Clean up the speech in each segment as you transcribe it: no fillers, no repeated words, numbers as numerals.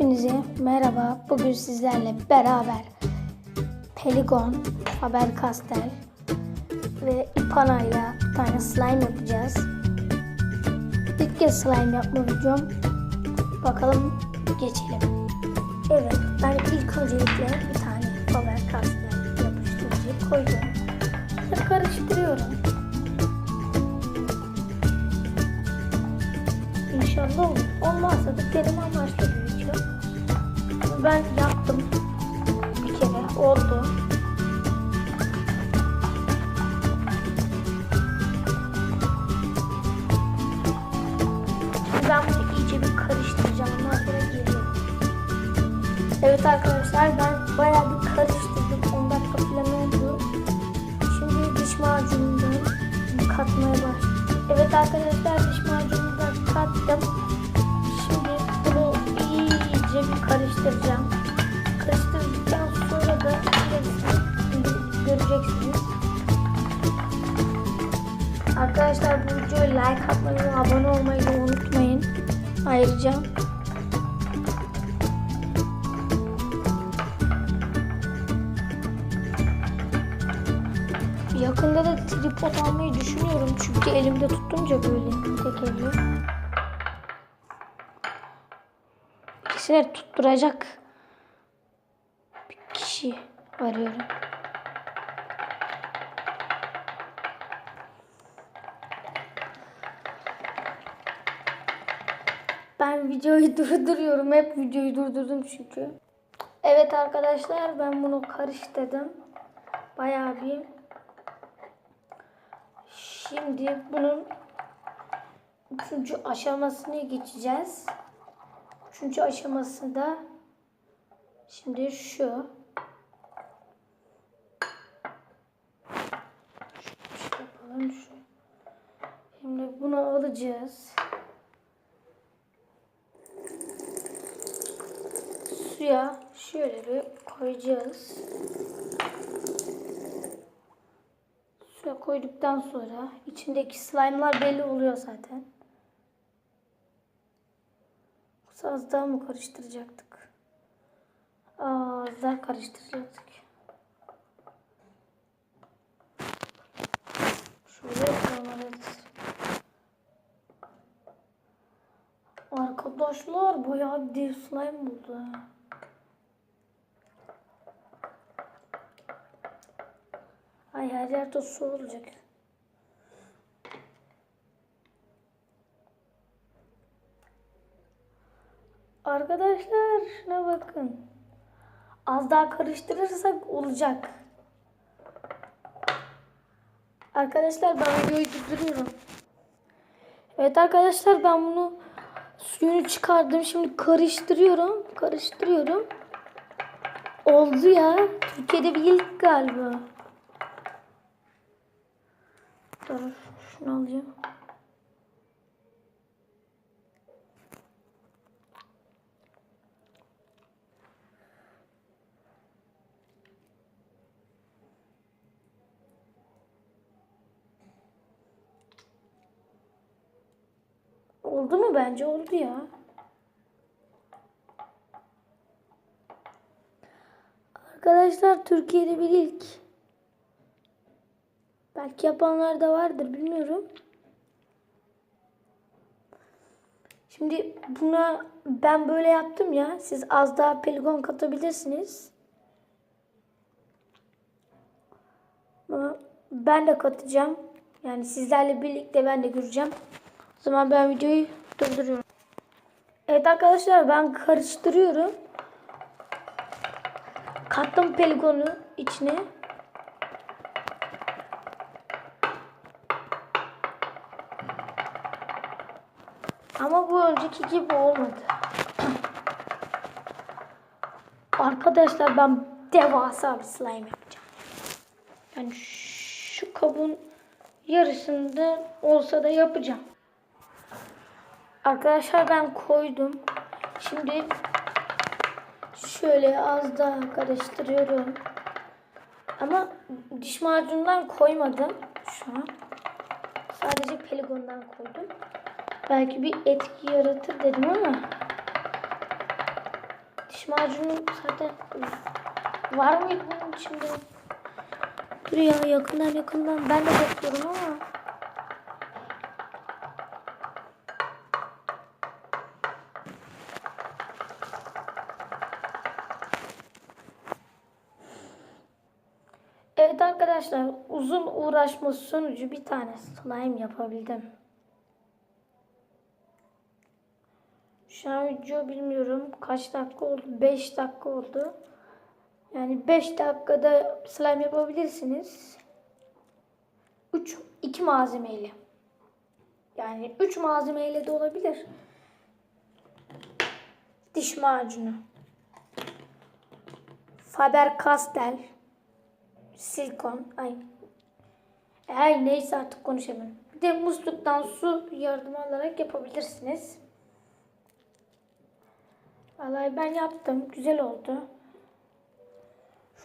Hepinize merhaba. Bugün sizlerle beraber Peligon, Faber-Castell ve Ipana ile bir tane slime yapacağız. İlk kez slime yapma videom. Bakalım geçelim. Evet, ben ilk öncelikle bir tane Faber-Castell yapıştırıcı koydum ve karıştırıyorum. İnşallah olur. Olmazsa da deneme amaçlı bir video. Ben yaptım. Bir kere oldu. Şimdi ben bunu iyice bir karıştıracağım. Ondan sonra geliyorum. Evet arkadaşlar, ben bayağı bir karıştırdım. 10 dakika falan oldu. Şimdi diş macunundan katmaya başladım. Evet arkadaşlar, diş macunundan kattım. Şimdi bunu iyice bir karıştıracağım. Karıştırdıktan sonra da göreceksiniz. Arkadaşlar, bu videoya like atmayı ve abone olmayı da unutmayın. Ayrıca yakında da tripod almayı düşünüyorum. Çünkü elimde tutunca böyle tek elle. İkisini tutturacak bir kişi arıyorum. Ben videoyu durduruyorum. Hep videoyu durdurdum çünkü. Evet arkadaşlar, ben bunu karıştırdım. Bayağı bir. Şimdi bunun 3. aşamasına geçeceğiz. 3. aşamasında şimdi şu. Yapalım şu. Şimdi bunu alacağız. Suya şöyle bir koyacağız. Suya koyduktan sonra içindeki slime'lar belli oluyor zaten. Az daha mı karıştıracaktık? Az daha karıştıracaktık. Şöyle yapalım. Arkadaşlar, bayağı bir dev slime oldu. Ay, her yerde su olacak. Arkadaşlar, şuna bakın. Az daha karıştırırsak olacak. Arkadaşlar, ben videoyu durduruyorum. Evet arkadaşlar, ben bunu suyunu çıkardım. Şimdi karıştırıyorum. Oldu ya. Türkiye'de bir ilk galiba. Dur, şunu alacağım. Oldu mu? Bence oldu ya. Arkadaşlar, Türkiye'de bir ilk. Belki yapanlar da vardır, bilmiyorum. Şimdi buna ben böyle yaptım ya. Siz az daha peligon katabilirsiniz. Ama ben de katacağım. Yani sizlerle birlikte ben de göreceğim. O zaman ben videoyu durduruyorum. Evet arkadaşlar, ben karıştırıyorum. Kattım peligonu içine. Ama bu önceki gibi olmadı. Arkadaşlar, ben devasa bir slime yapacağım. Yani şu kabın yarısında olsa da yapacağım. Arkadaşlar, ben koydum. Şimdi şöyle az daha karıştırıyorum. Ama diş macunundan koymadım şu an. Sadece peligondan koydum. Belki bir etki yaratır dedim ama Diş macunu zaten var mıydı bunun içinde? Dur ya, yakından ben de bakıyorum ama. Evet arkadaşlar, uzun uğraşma sonucu bir tane slime yapabildim. Şu an video bilmiyorum kaç dakika oldu. 5 dakika oldu. Yani 5 dakikada slime yapabilirsiniz. 2 malzemeyle. Yani 3 malzemeyle de olabilir. Diş macunu, Faber-Castell, silikon, neyse artık konuşamıyorum. Bir de musluktan su yardım alarak yapabilirsiniz. Vallahi ben yaptım. Güzel oldu.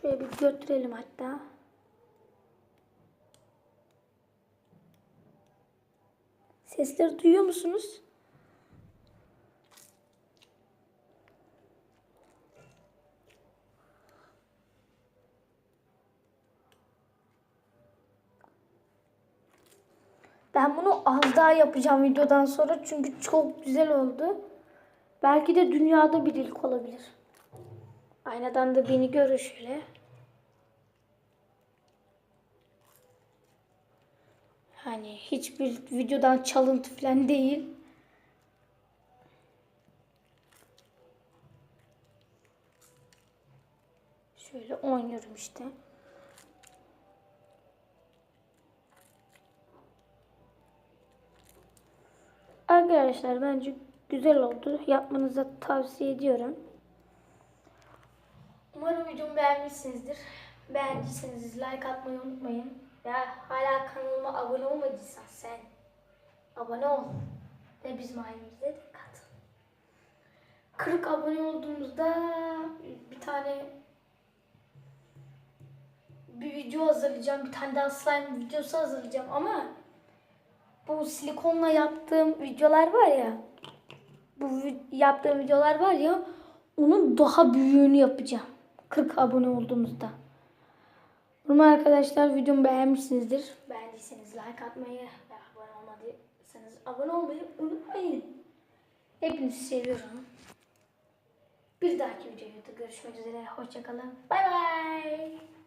Şöyle bir götürelim hatta. Sesleri duyuyor musunuz? Ben bunu az daha yapacağım videodan sonra çünkü çok güzel oldu. Belki de dünyada bir ilk olabilir. Aynadan da beni görün şöyle. Hani hiçbir videodan çalıntı falan değil. Şöyle oynuyorum işte. Arkadaşlar bence güzel oldu. Yapmanızı tavsiye ediyorum. Umarım videomu beğenmişsinizdir. Beğendiyseniz like atmayı unutmayın. Ya hala kanalıma abone olmadıysan sen abone ol. Ve bizim ailemize de katıl. 40 abone olduğumuzda bir video hazırlayacağım. Bir tane daha slime videosu hazırlayacağım ama bu silikonla yaptığım videolar var ya, onun daha büyüğünü yapacağım. 40 abone olduğumuzda. Umarım arkadaşlar videomu beğenmişsinizdir. Beğendiyseniz like atmayı ve abone olmadıysanız abone olmayı unutmayın. Hepinizi seviyorum. Bir dahaki videoda görüşmek üzere. Hoşça kalın. Bay bay.